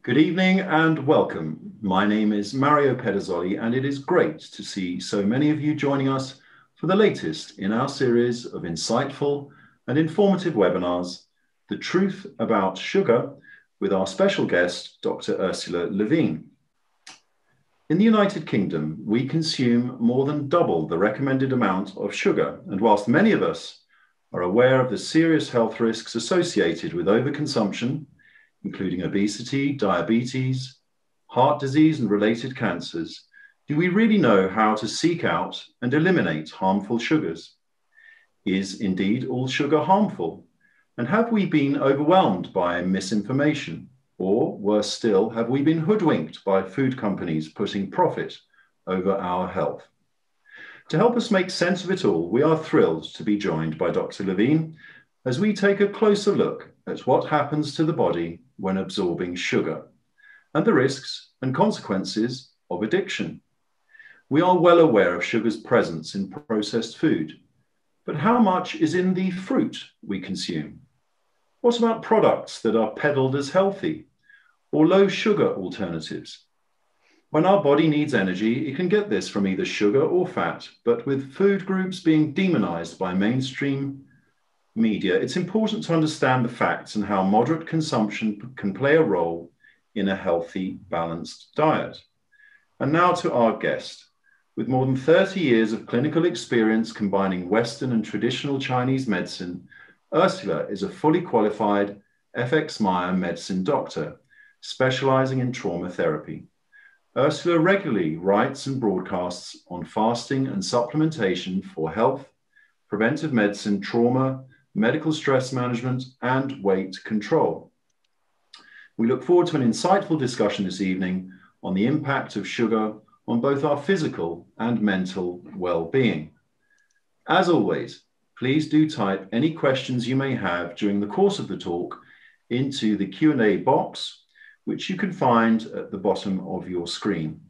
Good evening and welcome. My name is Mario Pederzoli, and it is great to see so many of you joining us for the latest in our series of insightful and informative webinars, The Truth About Sugar, with our special guest, Dr. Ursula Levine. In the United Kingdom, we consume more than double the recommended amount of sugar, and whilst many of us are aware of the serious health risks associated with overconsumption, including obesity, diabetes, heart disease, and related cancers, do we really know how to seek out and eliminate harmful sugars? Is indeed all sugar harmful? And have we been overwhelmed by misinformation? Or worse still, have we been hoodwinked by food companies putting profit over our health? To help us make sense of it all, we are thrilled to be joined by Dr. Levine as we take a closer look at what happens to the body when absorbing sugar and the risks and consequences of addiction. We are well aware of sugar's presence in processed food, but how much is in the fruit we consume? What about products that are peddled as healthy or low sugar alternatives? When our body needs energy, it can get this from either sugar or fat, but with food groups being demonized by mainstream media, it's important to understand the facts and how moderate consumption can play a role in a healthy, balanced diet. And now to our guest. With more than 30 years of clinical experience combining Western and traditional Chinese medicine, Ursula is a fully qualified FX Meyer medicine doctor, specializing in trauma therapy. Ursula regularly writes and broadcasts on fasting and supplementation for health, preventive medicine, trauma, medical stress management, and weight control. We look forward to an insightful discussion this evening on the impact of sugar on both our physical and mental well-being. As always, please do type any questions you may have during the course of the talk into the Q&A box, which you can find at the bottom of your screen.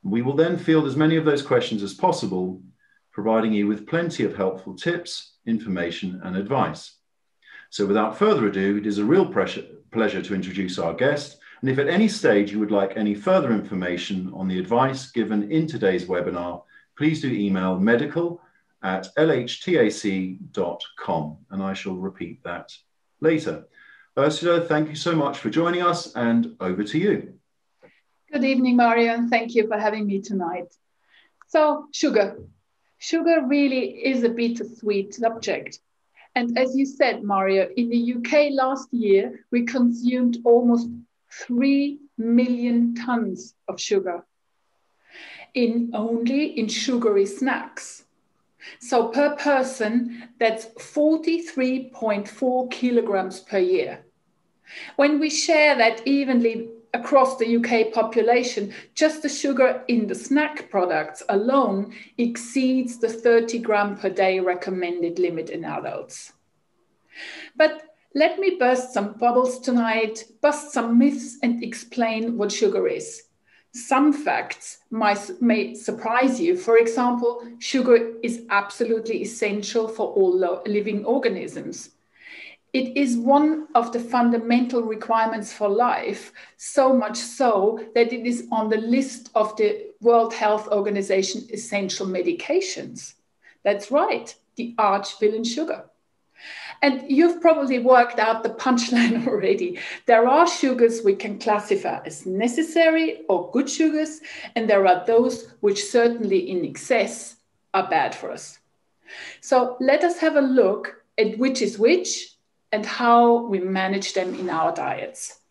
We will then field as many of those questions as possible, providing you with plenty of helpful tips, information, and advice. So without further ado, it is a real pleasure to introduce our guest. And if at any stage you would like any further information on the advice given in today's webinar, please do email medical@lhtac.com, and I shall repeat that later. Ursula, thank you so much for joining us, and over to you. Good evening, Mario, and thank you for having me tonight. So, sugar. Sugar really is a bittersweet subject. And as you said, Mario, in the UK last year, we consumed almost 3 million tons of sugar only in sugary snacks. So per person, that's 43.4 kilograms per year. When we share that evenly across the UK population, just the sugar in the snack products alone exceeds the 30 gram per day recommended limit in adults. But let me burst some bubbles tonight, bust some myths, and explain what sugar is. Some facts may surprise you. For example, sugar is absolutely essential for all living organisms. It is one of the fundamental requirements for life, so much so that it is on the list of the World Health Organization essential medications. That's right, the arch villain sugar. And you've probably worked out the punchline already. There are sugars we can classify as necessary or good sugars, and there are those which certainly in excess are bad for us. So let us have a look at which is which and how we manage them in our diets.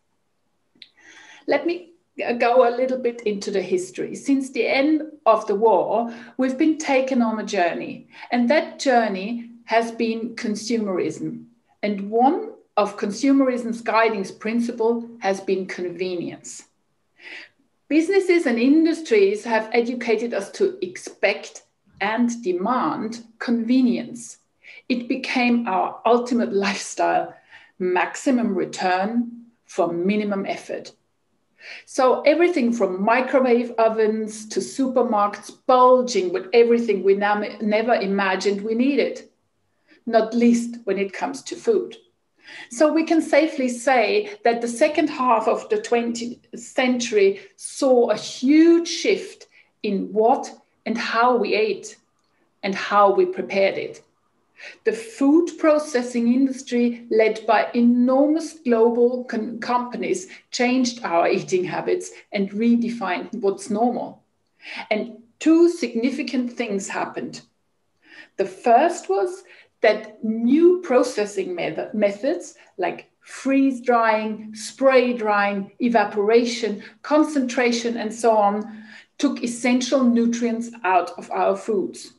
Let me go a little bit into the history. Since the end of the war, we've been taken on a journey, and that journey has been consumerism. And one of consumerism's guiding principle has been convenience. Businesses and industries have educated us to expect and demand convenience. It became our ultimate lifestyle, maximum return for minimum effort. So everything from microwave ovens to supermarkets bulging with everything we never imagined we needed, not least when it comes to food. So we can safely say that the second half of the 20th century saw a huge shift in what and how we ate and how we prepared it. The food processing industry, led by enormous global companies, changed our eating habits and redefined what's normal. And two significant things happened. The first was that new processing methods like freeze drying, spray drying, evaporation, concentration, and so on took essential nutrients out of our foods.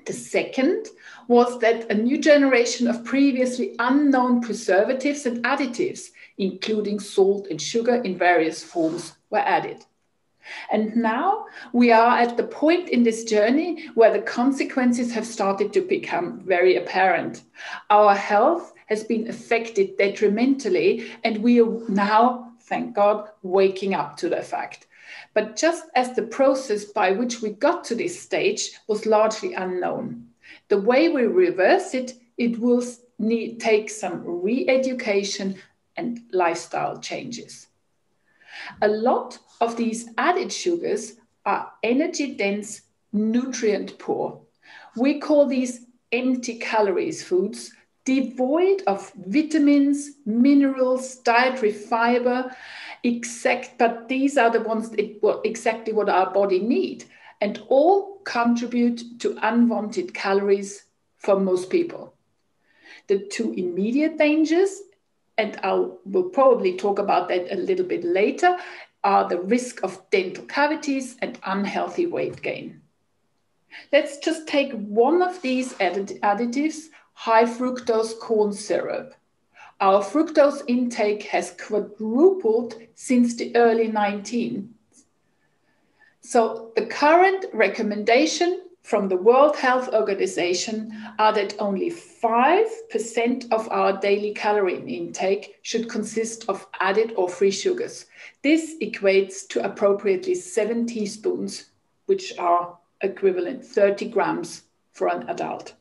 The second was that a new generation of previously unknown preservatives and additives, including salt and sugar in various forms, were added. And now we are at the point in this journey where the consequences have started to become very apparent. Our health has been affected detrimentally, and we are now, thank God, waking up to the fact. But just as the process by which we got to this stage was largely unknown, the way we reverse it, it will take some re-education and lifestyle changes. A lot of these added sugars are energy-dense, nutrient-poor. We call these empty calories foods, devoid of vitamins, minerals, dietary fiber, but these are the ones exactly what our body needs, and all contribute to unwanted calories for most people. The two immediate dangers, and we'll probably talk about that a little bit later, are the risk of dental cavities and unhealthy weight gain. Let's just take one of these additives, high fructose corn syrup. Our fructose intake has quadrupled since the early 19th. So the current recommendation from the World Health Organization are that only 5% of our daily calorie intake should consist of added or free sugars. This equates to appropriately 7 teaspoons, which are equivalent 30 grams for an adult.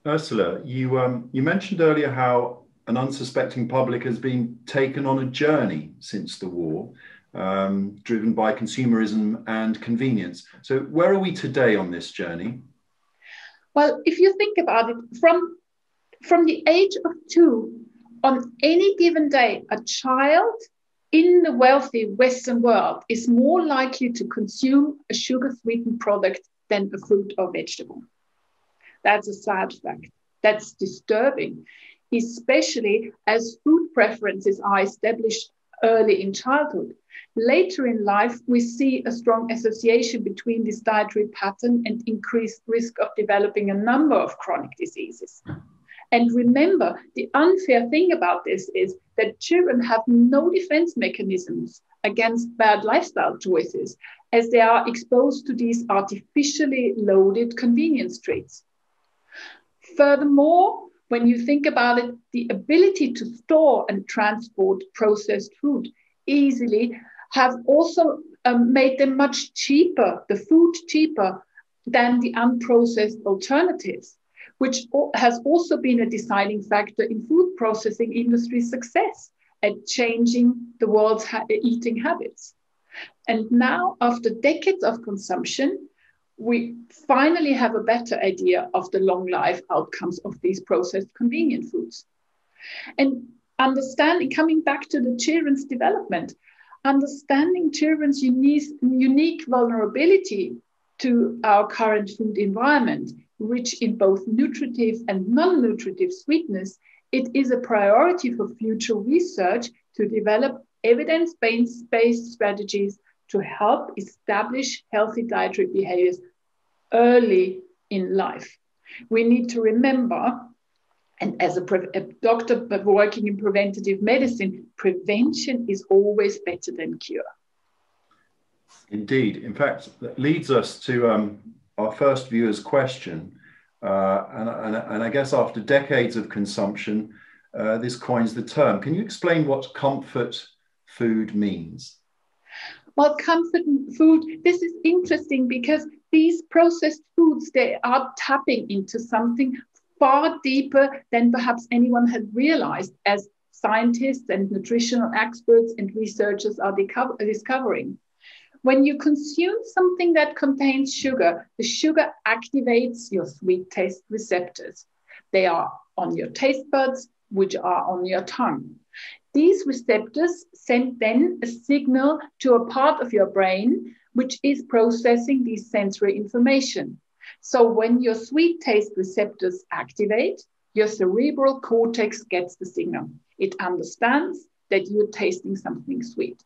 Ursula, you mentioned earlier how an unsuspecting public has been taken on a journey since the war, driven by consumerism and convenience. So where are we today on this journey? Well, if you think about it, from the age of 2, on any given day, a child in the wealthy Western world is more likely to consume a sugar-sweetened product than a fruit or vegetable. That's a sad fact. That's disturbing, especially as food preferences are established early in childhood. Later in life, we see a strong association between this dietary pattern and increased risk of developing a number of chronic diseases. And remember, the unfair thing about this is that children have no defense mechanisms against bad lifestyle choices, as they are exposed to these artificially loaded convenience treats. Furthermore, when you think about it, the ability to store and transport processed food easily have also made them much cheaper, the food cheaper than the unprocessed alternatives, which has also been a deciding factor in food processing industry's success at changing the world's eating habits. And now, after decades of consumption, we finally have a better idea of the long life outcomes of these processed convenient foods. And coming back to the children's development, understanding children's unique vulnerability to our current food environment, rich in both nutritive and non-nutritive sweetness, it is a priority for future research to develop evidence-based strategies to help establish healthy dietary behaviors early in life. We need to remember, and as a doctor working in preventative medicine, prevention is always better than cure. Indeed. In fact, that leads us to our first viewer's question. And I guess after decades of consumption, this coins the term. Can you explain what comfort food means? Well, comfort food, this is interesting because these processed foods, they are tapping into something far deeper than perhaps anyone had realized, as scientists and nutritional experts and researchers are discovering. When you consume something that contains sugar, the sugar activates your sweet taste receptors. They are on your taste buds, which are on your tongue. These receptors send then a signal to a part of your brain which is processing this sensory information. So when your sweet taste receptors activate, your cerebral cortex gets the signal. It understands that you're tasting something sweet.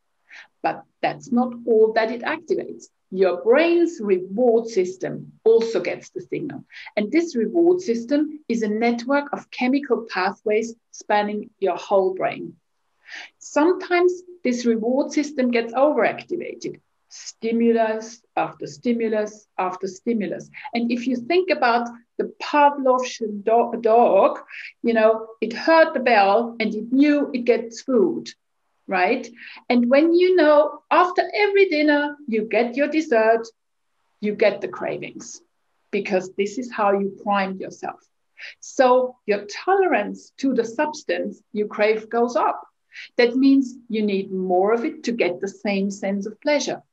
But that's not all that it activates. Your brain's reward system also gets the signal. And this reward system is a network of chemical pathways spanning your whole brain. Sometimes this reward system gets overactivated. Stimulus after stimulus after stimulus. And if you think about the Pavlov's dog, it heard the bell and it knew it gets food, right? And when after every dinner, you get your dessert, you get the cravings, because this is how you primed yourself. So your tolerance to the substance you crave goes up. That means you need more of it to get the same sense of pleasure.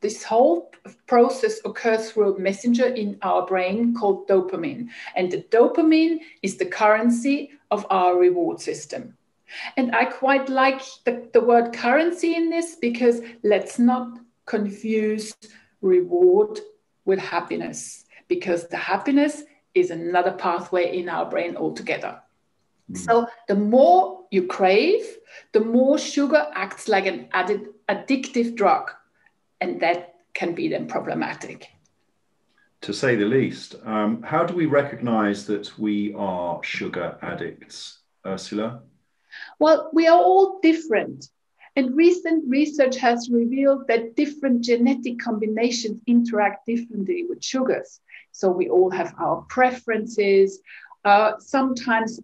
This whole process occurs through a messenger in our brain called dopamine. And the dopamine is the currency of our reward system. And I quite like the word currency in this, because let's not confuse reward with happiness, because the happiness is another pathway in our brain altogether. So the more you crave, the more sugar acts like an addictive drug. And that can be then problematic. To say the least. How do we recognize that we are sugar addicts, Ursula? Well, we are all different. And recent research has revealed that different genetic combinations interact differently with sugars. So we all have our preferences. Sometimes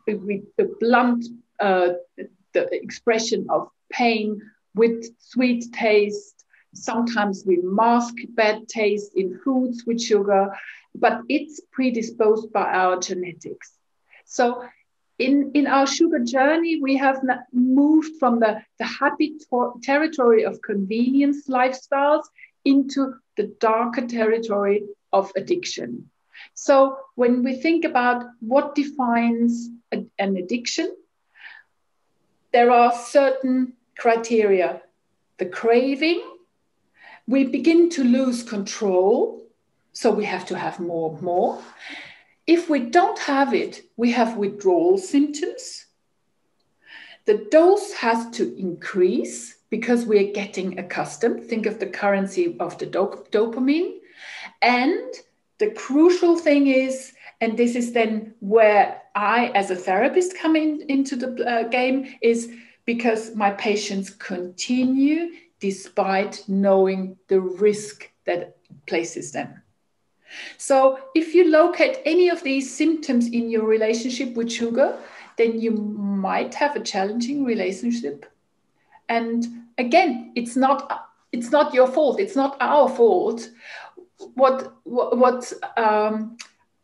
we blunt the expression of pain with sweet taste. Sometimes we mask bad taste in foods with sugar, but it's predisposed by our genetics. So in our sugar journey, we have moved from the happy territory of convenience lifestyles into the darker territory of addiction. So when we think about what defines an addiction, there are certain criteria. The craving, we begin to lose control, so we have to have more. If we don't have it, we have withdrawal symptoms. The dose has to increase because we're getting accustomed. Think of the currency of the dopamine. And the crucial thing is, and this is then where I, as a therapist, come into the game, is because my patients continue despite knowing the risk that it places them. So if you locate any of these symptoms in your relationship with sugar, then you might have a challenging relationship. And again, it's not your fault. It's not our fault. What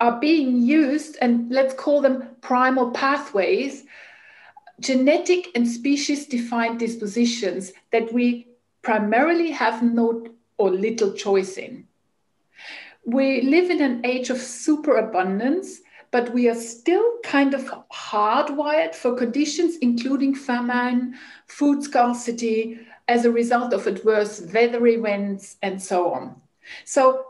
are being used, and let's call them primal pathways, genetic and species-defined dispositions that we primarily have no or little choice in. We live in an age of superabundance, but we are still kind of hardwired for conditions including famine, food scarcity, as a result of adverse weather events, and so on. So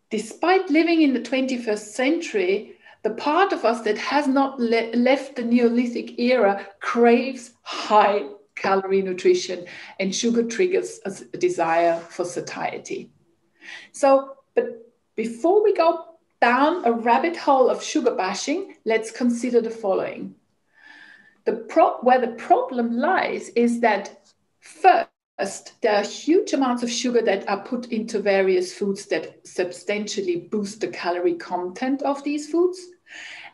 despite living in the 21st century, the part of us that has not left the Neolithic era craves high calorie nutrition, and sugar triggers a desire for satiety. So, but before we go down a rabbit hole of sugar bashing, let's consider the following. Where the problem lies is that first, there are huge amounts of sugar that are put into various foods that substantially boost the calorie content of these foods.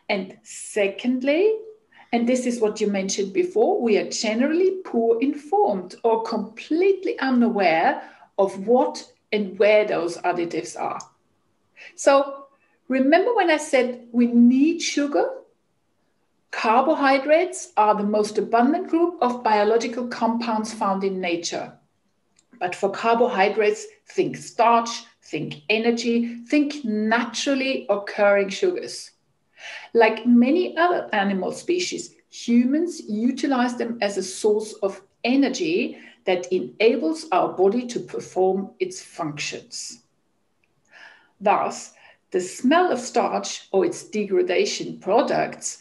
And secondly, and this is what you mentioned before, we are generally poor informed or completely unaware of what and where those additives are. So Remember when I said we need sugar? Carbohydrates are the most abundant group of biological compounds found in nature. But for carbohydrates, think starch, think energy, think naturally occurring sugars. Like many other animal species, humans utilize them as a source of energy that enables our body to perform its functions. Thus, the smell of starch or its degradation products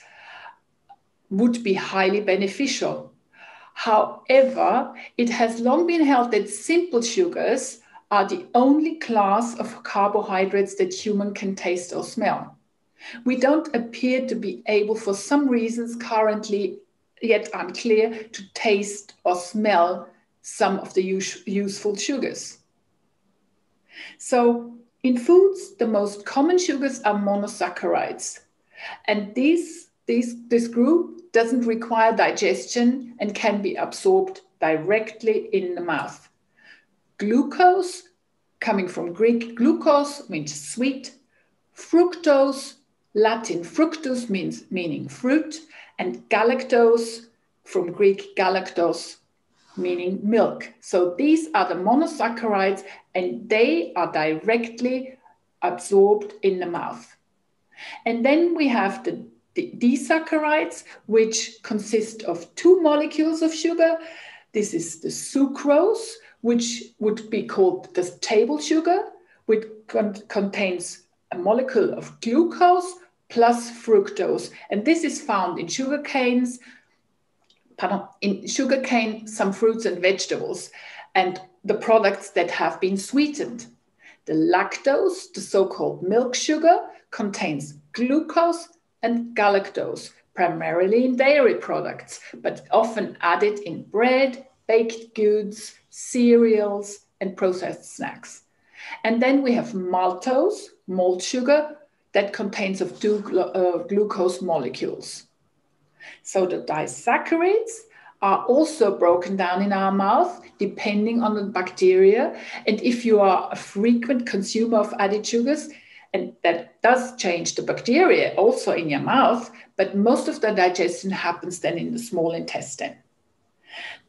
would be highly beneficial. However, it has long been held that simple sugars are the only class of carbohydrates that human can taste or smell. We don't appear to be able, for some reasons currently yet unclear, to taste or smell some of the useful sugars. So in foods, the most common sugars are monosaccharides. And this group doesn't require digestion and can be absorbed directly in the mouth. Glucose, coming from Greek glucose, means sweet. Fructose, Latin fructus, meaning fruit. And galactose, from Greek galactos, meaning milk. So these are the monosaccharides, and they are directly absorbed in the mouth. And then we have the disaccharides, which consist of two molecules of sugar. This is the sucrose, which would be called the table sugar, which contains a molecule of glucose plus fructose. And this is found in sugarcane, some fruits and vegetables, and the products that have been sweetened. The lactose, the so-called milk sugar, contains glucose and galactose, primarily in dairy products, but often added in bread, baked goods, cereals, and processed snacks. And then we have maltose, malt sugar, that contains of two glucose molecules. So the disaccharides are also broken down in our mouth, depending on the bacteria. And if you are a frequent consumer of added sugars, and that does change the bacteria also in your mouth, but most of the digestion happens then in the small intestine.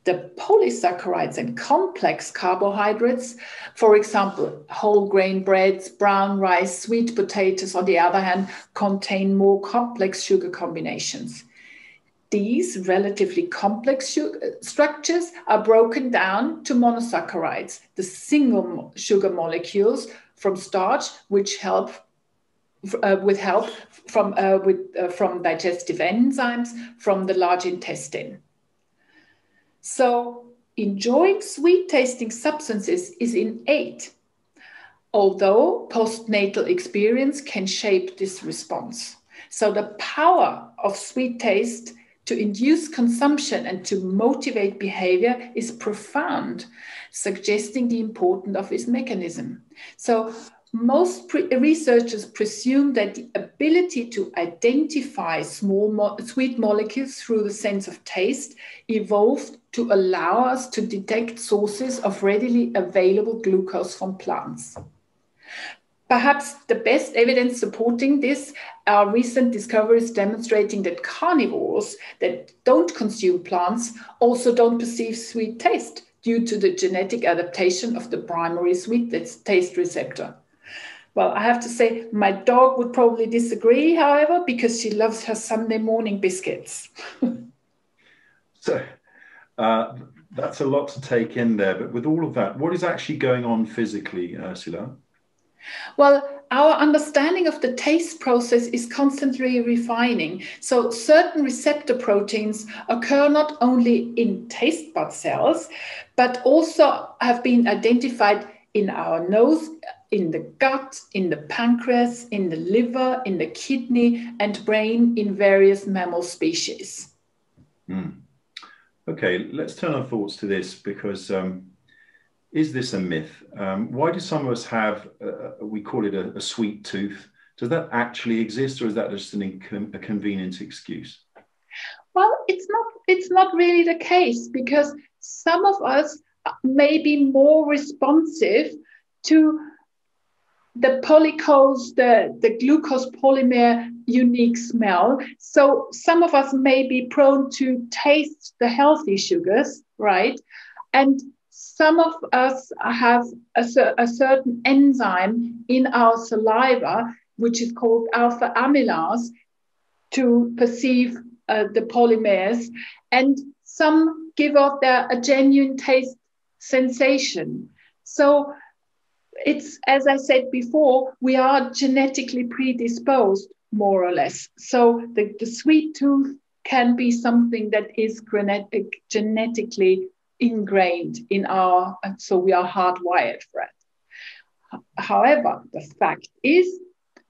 The polysaccharides and complex carbohydrates, for example, whole grain breads, brown rice, sweet potatoes, on the other hand, contain more complex sugar combinations. These relatively complex structures are broken down to monosaccharides, the single sugar molecules from starch, which help from digestive enzymes from the large intestine. So enjoying sweet-tasting substances is innate, although postnatal experience can shape this response. So the power of sweet taste to induce consumption and to motivate behavior is profound, suggesting the importance of this mechanism. So most researchers presume that the ability to identify small sweet molecules through the sense of taste evolved to allow us to detect sources of readily available glucose from plants. Perhaps the best evidence supporting this are recent discoveries demonstrating that carnivores that don't consume plants also don't perceive sweet taste due to the genetic adaptation of the primary sweet taste receptor. Well, I have to say my dog would probably disagree, however, because she loves her Sunday morning biscuits. So that's a lot to take in there. But with all of that, what is actually going on physically, Ursula? Well, our understanding of the taste process is constantly refining. So certain receptor proteins occur not only in taste bud cells, but also have been identified in our nose, in the gut, in the pancreas, in the liver, in the kidney, and brain in various mammal species. Okay, let's turn our thoughts to this because is this a myth? Why do some of us have, we call it a sweet tooth? Does that actually exist, or is that just a convenient excuse? Well, it's not really the case, because some of us may be more responsive to the polyglucose, the glucose polymer unique smell. So some of us may be prone to taste the healthy sugars, right? And some of us have a certain enzyme in our saliva, which is called alpha amylase, to perceive the polymers. And some give off a genuine taste sensation. So it's, as I said before, we are genetically predisposed, more or less. So the sweet tooth can be something that is genetically ingrained in our, and so we are hardwired for it. However, the fact is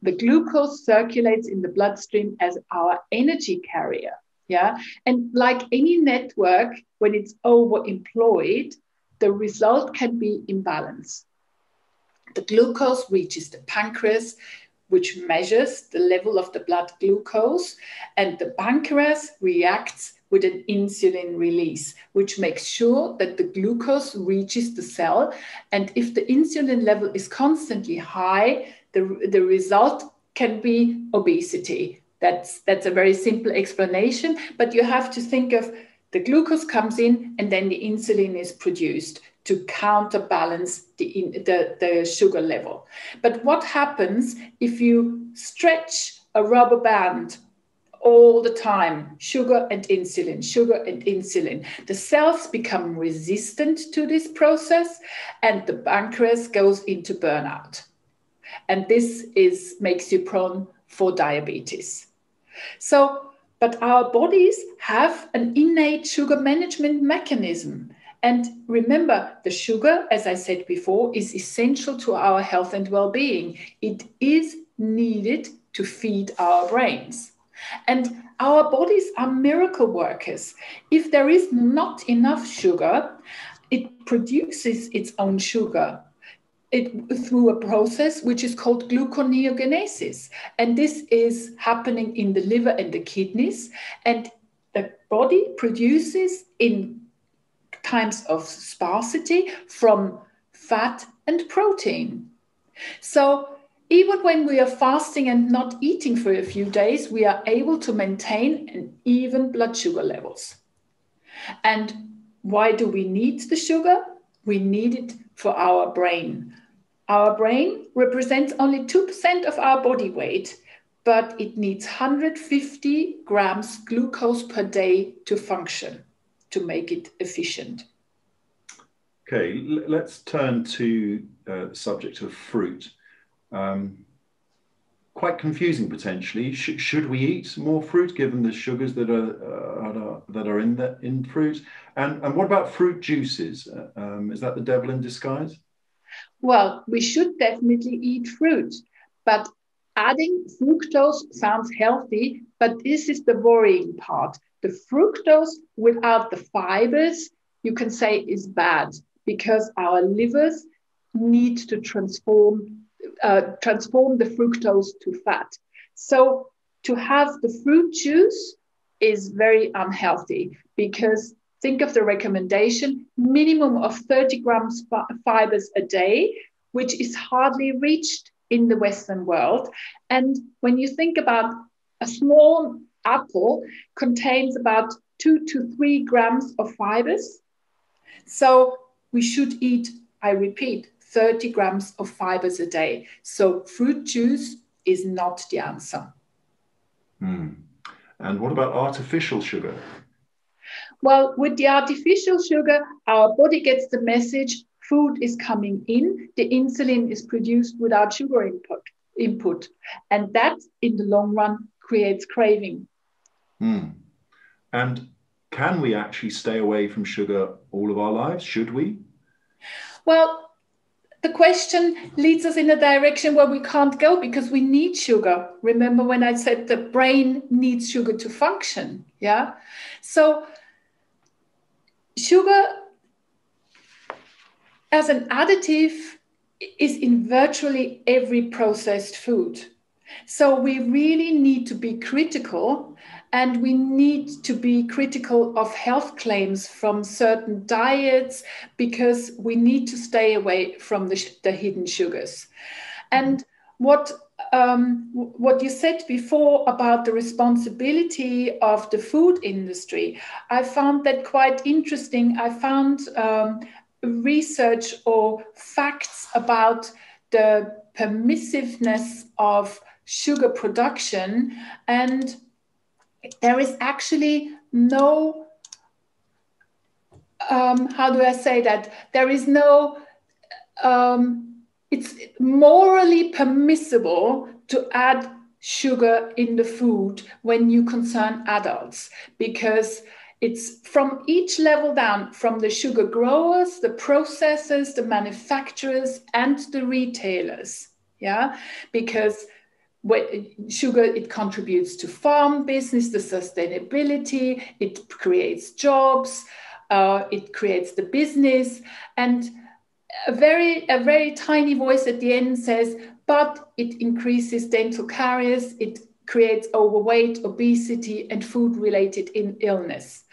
the glucose circulates in the bloodstream as our energy carrier. Yeah. And like any network, when it's overemployed, the result can be imbalance. The glucose reaches the pancreas, which measures the level of the blood glucose, and the pancreas reacts with an insulin release, which makes sure that the glucose reaches the cell. And if the insulin level is constantly high, the result can be obesity. That's a very simple explanation, but you have to think of the glucose comes in and then the insulin is produced to counterbalance the sugar level. But what happens if you stretch a rubber band all the time, sugar and insulin, sugar and insulin? The cells become resistant to this process and the pancreas goes into burnout. And this makes you prone for diabetes. So, but our bodies have an innate sugar management mechanism. And remember, the sugar, as I said before, is essential to our health and well-being. It is needed to feed our brains. And our bodies are miracle workers. If there is not enough sugar, it produces its own sugar through a process which is called gluconeogenesis. And this is happening in the liver and the kidneys. And the body produces in times of sparsity from fat and protein. So even when we are fasting and not eating for a few days, we are able to maintain an even blood sugar levels. And why do we need the sugar? We need it for our brain. Our brain represents only 2% of our body weight, but it needs 150 grams glucose per day to function, to make it efficient. Okay, let's turn to the subject of fruit. Quite confusing potentially. Should we eat more fruit given the sugars that are in fruit? And what about fruit juices? Is that the devil in disguise? Well, we should definitely eat fruit, but adding fructose sounds healthy, but this is the worrying part. The fructose without the fibers, you can say, is bad because our livers need to transform the fructose to fat. So to have the fruit juice is very unhealthy because think of the recommendation, minimum of 30 grams fibers a day, which is hardly reached in the Western world. And when you think about a small apple contains about 2 to 3 grams of fibers. So we should eat, I repeat, 30 grams of fibers a day. So fruit juice is not the answer. And what about artificial sugar? Well, with the artificial sugar, our body gets the message food is coming in, the insulin is produced without sugar input. And that, in the long run, creates craving. And can we actually stay away from sugar all of our lives? Should we? Well, the question leads us in a direction where we can't go because we need sugar. Remember when I said the brain needs sugar to function? Yeah. So sugar as an additive is in virtually every processed food. So we really need to be critical, and we need to be critical of health claims from certain diets because we need to stay away from the hidden sugars. And what you said before about the responsibility of the food industry, I found that quite interesting. I found research or facts about the permissiveness of sugar production, and there is actually no, how do I say that? There is no, it's morally permissible to add sugar in the food when you concern adults, because it's from each level down, from the sugar growers, the processors, the manufacturers, and the retailers. Yeah, because sugar, it contributes to farm business, the sustainability, it creates jobs, it creates the business, and a very tiny voice at the end says, but it increases dental caries, it creates overweight, obesity, and food-related illness.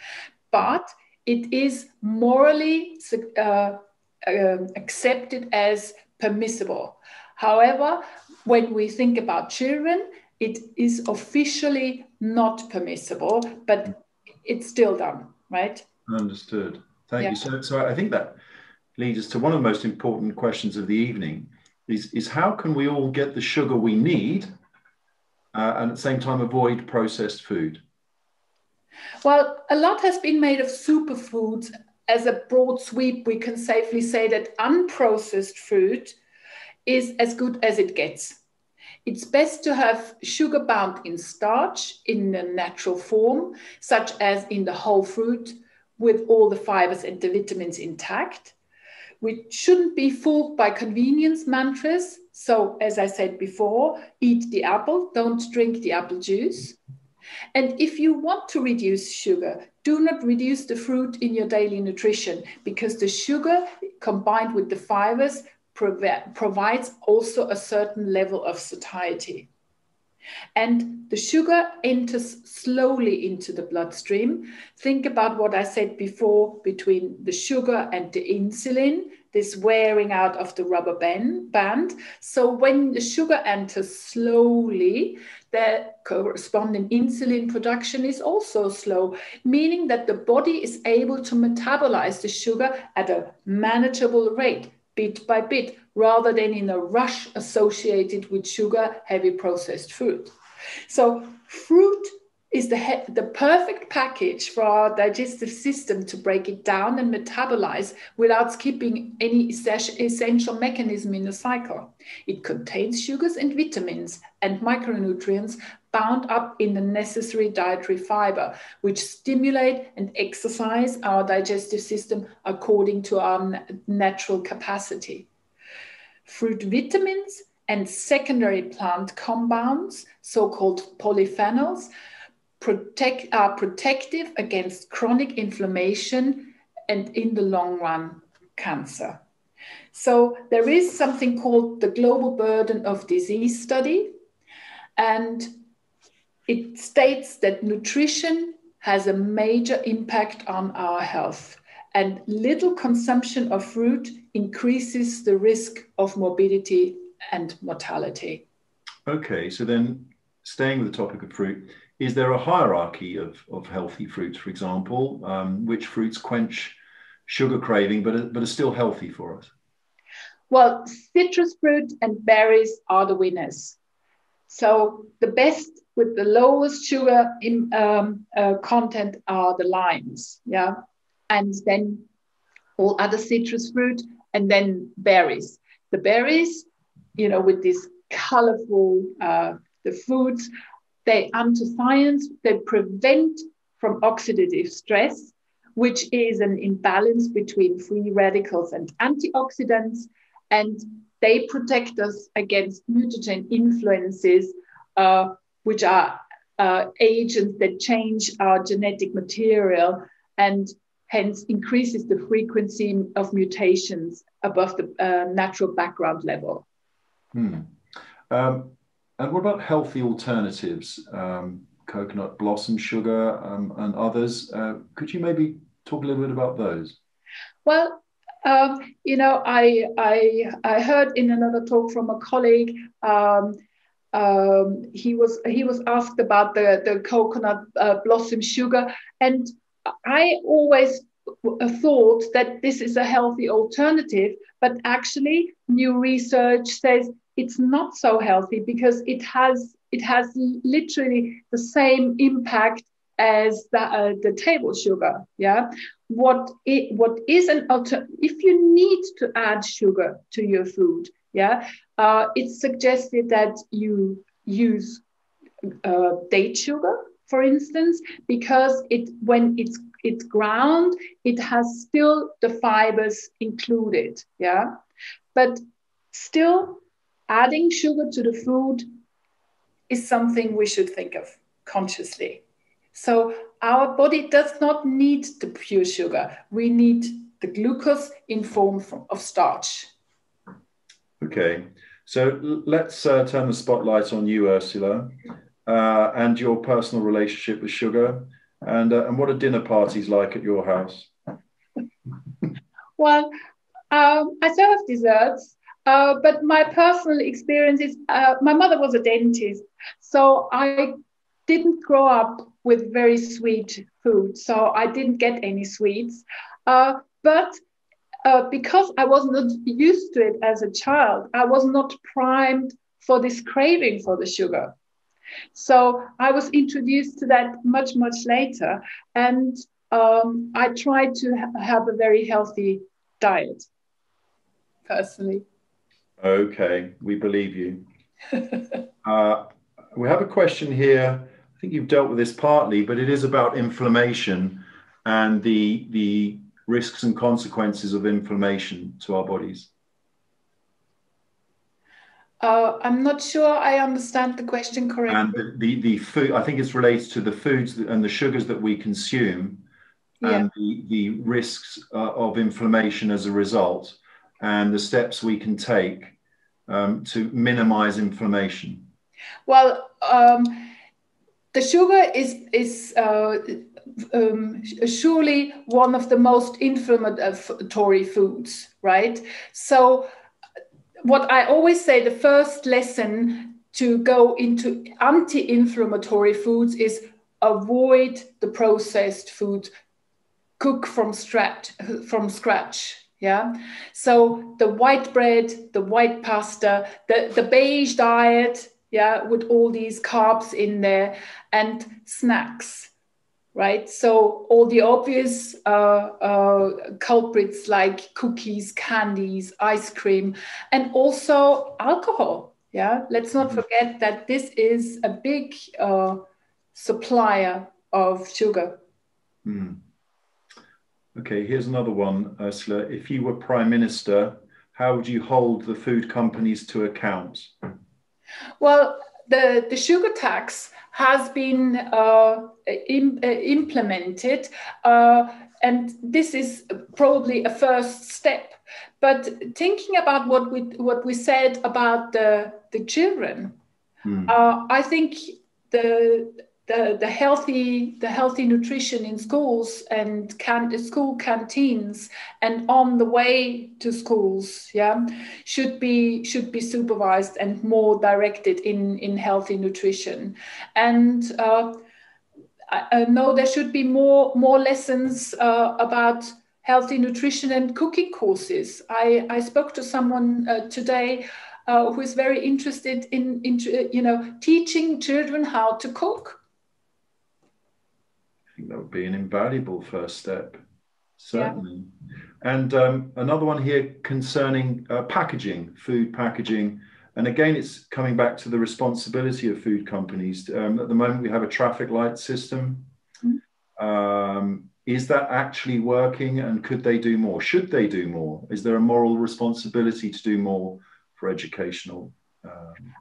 But it is morally accepted as permissible. However, when we think about children, it is officially not permissible, but it's still done, right? Understood. Thank you. So I think that leads us to one of the most important questions of the evening, is how can we all get the sugar we need and at the same time avoid processed food? Well, a lot has been made of superfoods. As a broad sweep, we can safely say that unprocessed food is as good as it gets. It's best to have sugar bound in starch in a natural form, such as in the whole fruit, with all the fibers and the vitamins intact. We shouldn't be fooled by convenience mantras. So, as I said before, eat the apple, don't drink the apple juice. And if you want to reduce sugar, do not reduce the fruit in your daily nutrition, because the sugar combined with the fibers provides also a certain level of satiety. And the sugar enters slowly into the bloodstream. Think about what I said before between the sugar and the insulin, this wearing out of the rubber band. So when the sugar enters slowly, the corresponding insulin production is also slow, meaning that the body is able to metabolize the sugar at a manageable rate, bit by bit, rather than in a rush associated with sugar-heavy processed food. So fruit is the perfect package for our digestive system to break it down and metabolize without skipping any essential mechanism in the cycle. It contains sugars and vitamins and micronutrients bound up in the necessary dietary fiber, which stimulate and exercise our digestive system according to our natural capacity. Fruit vitamins and secondary plant compounds, so-called polyphenols, are protective against chronic inflammation and, in the long run, cancer. So there is something called the Global Burden of Disease Study, and it states that nutrition has a major impact on our health, and little consumption of fruit increases the risk of morbidity and mortality. Okay, so then staying with the topic of fruit, is there a hierarchy of healthy fruits, for example? Which fruits quench sugar craving but are still healthy for us? Well, citrus fruit and berries are the winners. So the best with the lowest sugar content are the limes, yeah, and then all other citrus fruit, and then berries. The berries, with this colorful, the foods, they anthocyanins, they prevent from oxidative stress, which is an imbalance between free radicals and antioxidants, and they protect us against mutagen influences, which are agents that change our genetic material and hence increases the frequency of mutations above the natural background level. And what about healthy alternatives, coconut blossom sugar and others? Could you maybe talk a little bit about those? Well, I heard in another talk from a colleague. He was asked about the coconut blossom sugar, and I always thought that this is a healthy alternative, but actually new research says it's not so healthy because it has literally the same impact as the table sugar. Yeah, what is an alternative if you need to add sugar to your food? Yeah, it's suggested that you use date sugar, for instance, because when it's ground, it has still the fibers included. Yeah, but still, adding sugar to the food is something we should think of consciously. So our body does not need the pure sugar. We need the glucose in form of starch. Okay, so let's turn the spotlight on you, Ursula, and your personal relationship with sugar, and what are dinner parties like at your house? Well, I serve desserts, but my personal experience is my mother was a dentist, so I didn't grow up with very sweet food, so I didn't get any sweets. But because I was not used to it as a child, I was not primed for this craving for the sugar. So I was introduced to that much, much later. And I tried to have a very healthy diet, personally. Okay, we believe you. We have a question here. I think you've dealt with this partly, but it is about inflammation and the risks and consequences of inflammation to our bodies. I'm not sure I understand the question correctly. And the food, I think it's related to the foods and the sugars that we consume, and the risks of inflammation as a result, and the steps we can take to minimize inflammation. Well, the sugar is surely one of the most inflammatory foods, right? So what I always say, the first lesson to go into anti-inflammatory foods is avoid the processed food, cook from scratch. Yeah. So the white bread, the white pasta, the beige diet, yeah, with all these carbs in there, and snacks, right? So all the obvious culprits like cookies, candies, ice cream, and also alcohol. Yeah, let's not forget that this is a big supplier of sugar. Okay, here's another one, Ursula. If you were Prime Minister, how would you hold the food companies to account? Well, the sugar tax has been implemented, and this is probably a first step. But thinking about what we said about the children, I think the healthy nutrition in schools and school canteens and on the way to schools, yeah, should be supervised and more directed in healthy nutrition. And I know there should be more lessons about healthy nutrition and cooking courses. I spoke to someone today who is very interested in teaching children how to cook. I think that would be an invaluable first step, certainly. Yeah. And another one here concerning packaging, food packaging. And again, it's coming back to the responsibility of food companies. At the moment, we have a traffic light system. Is that actually working, and could they do more? Should they do more? Is there a moral responsibility to do more for educational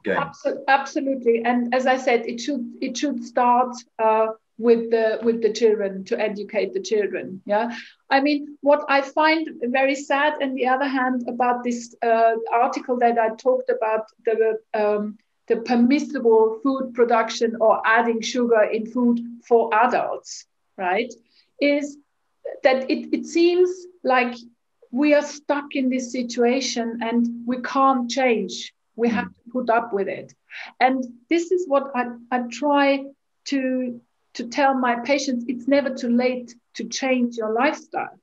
gain? Absolutely. And as I said, it should start with the children, to educate the children. Yeah, I mean, what I find very sad, on the other hand, about this article that I talked about, the permissible food production or adding sugar in food for adults, right, is that it seems like we are stuck in this situation and we can't change. We have to put up with it. And this is what I try to tell my patients. It's never too late to change your lifestyle.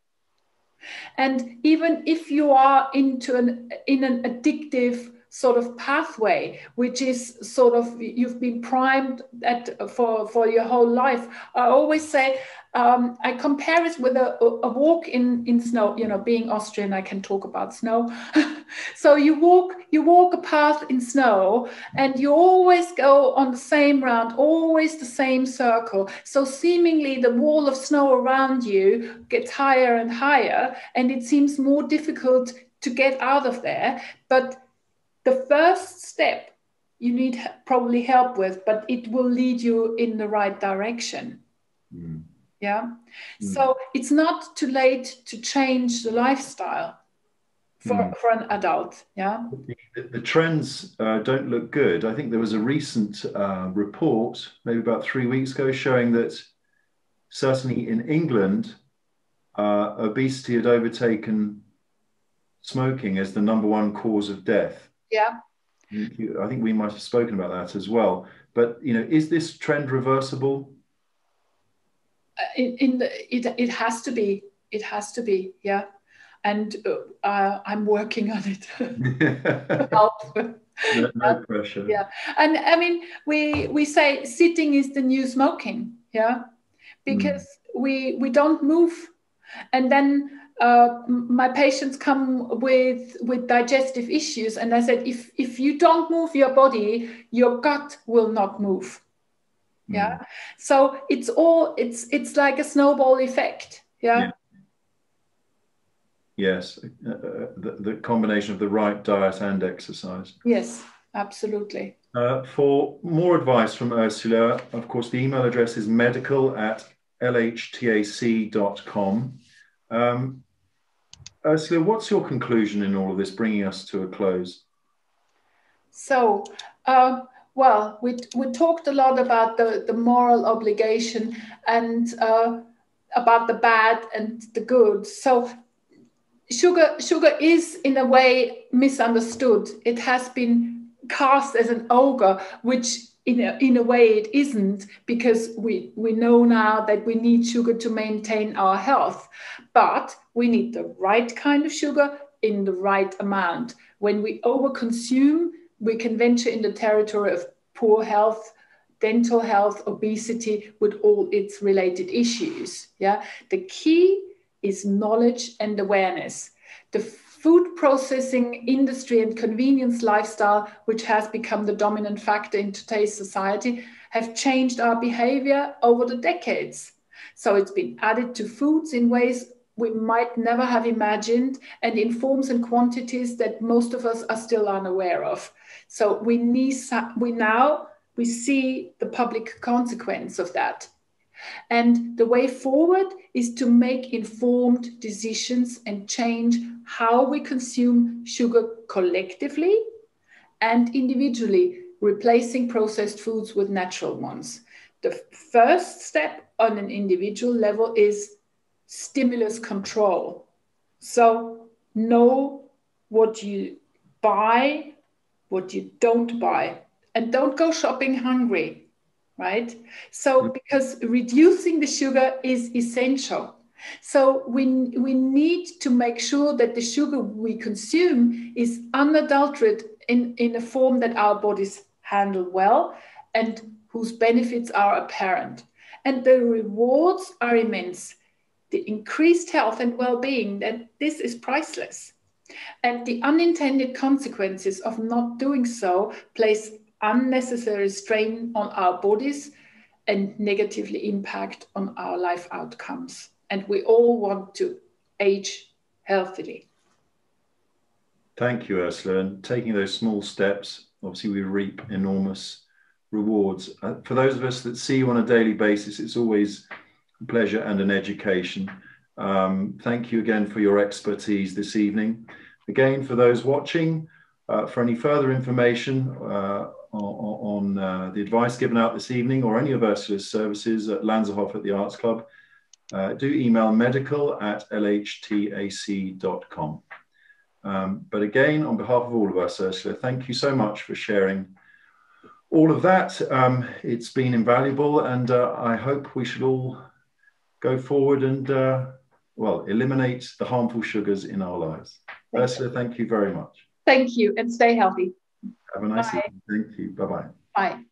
And even if you are in an addictive sort of pathway, which is sort of, you've been primed for your whole life, I always say, I compare it with a walk in snow. You know, being Austrian, I can talk about snow. So you walk a path in snow, and you always go on the same round, always the same circle. So seemingly the wall of snow around you gets higher and higher, and it seems more difficult to get out of there. But the first step you need probably help with, but it will lead you in the right direction. Yeah. So it's not too late to change the lifestyle for an adult. Yeah. The trends don't look good. I think there was a recent report, maybe about 3 weeks ago, showing that certainly in England, obesity had overtaken smoking as the #1 cause of death. Yeah. I think we might have spoken about that as well. But, you know, is this trend reversible? It has to be. It has to be. Yeah. And I'm working on it. No pressure. Yeah. And I mean, we say sitting is the new smoking. Yeah. Because we don't move. And then my patients come with digestive issues, and I said, if you don't move your body, your gut will not move. Yeah. So it's like a snowball effect. Yeah. Yes, the combination of the right diet and exercise. Yes, absolutely. For more advice from Ursula, of course, the email address is medical@lhtac.com. Ursula, what's your conclusion in all of this, bringing us to a close? So, well, we talked a lot about the moral obligation and about the bad and the good. So sugar is in a way misunderstood. It has been cast as an ogre, which in a way it isn't, because we know now that we need sugar to maintain our health. But we need the right kind of sugar in the right amount. When we overconsume, we can venture in the territory of poor health, dental health, obesity, with all its related issues. Yeah, the key is knowledge and awareness. The food processing industry and convenience lifestyle, which has become the dominant factor in today's society, have changed our behavior over the decades. So it's been added to foods in ways we might never have imagined, and in forms and quantities that most of us are still unaware of. So we see the public consequence of that. And the way forward is to make informed decisions and change how we consume sugar collectively and individually, replacing processed foods with natural ones. The first step on an individual level is stimulus control. So know what you buy, what you don't buy, and don't go shopping hungry, right? So because reducing the sugar is essential. So we need to make sure that the sugar we consume is unadulterated in a form that our bodies handle well and whose benefits are apparent. And the rewards are immense. The increased health and well-being, that this is priceless. And the unintended consequences of not doing so place unnecessary strain on our bodies and negatively impact on our life outcomes. And we all want to age healthily. Thank you, Ursula. And taking those small steps, obviously we reap enormous rewards. For those of us that see you on a daily basis, it's always a pleasure and an education. Thank you again for your expertise this evening. Again, for those watching, for any further information on the advice given out this evening or any of Ursula's services at Lanserhof at the Arts Club, do email medical@lhtac.com. But again, on behalf of all of us, Ursula, thank you so much for sharing all of that. It's been invaluable, and I hope we should all go forward and, well, eliminate the harmful sugars in our lives. Ursula, thank you very much. Thank you, and stay healthy. Have a nice Bye. evening. Thank you. Bye-bye. Bye.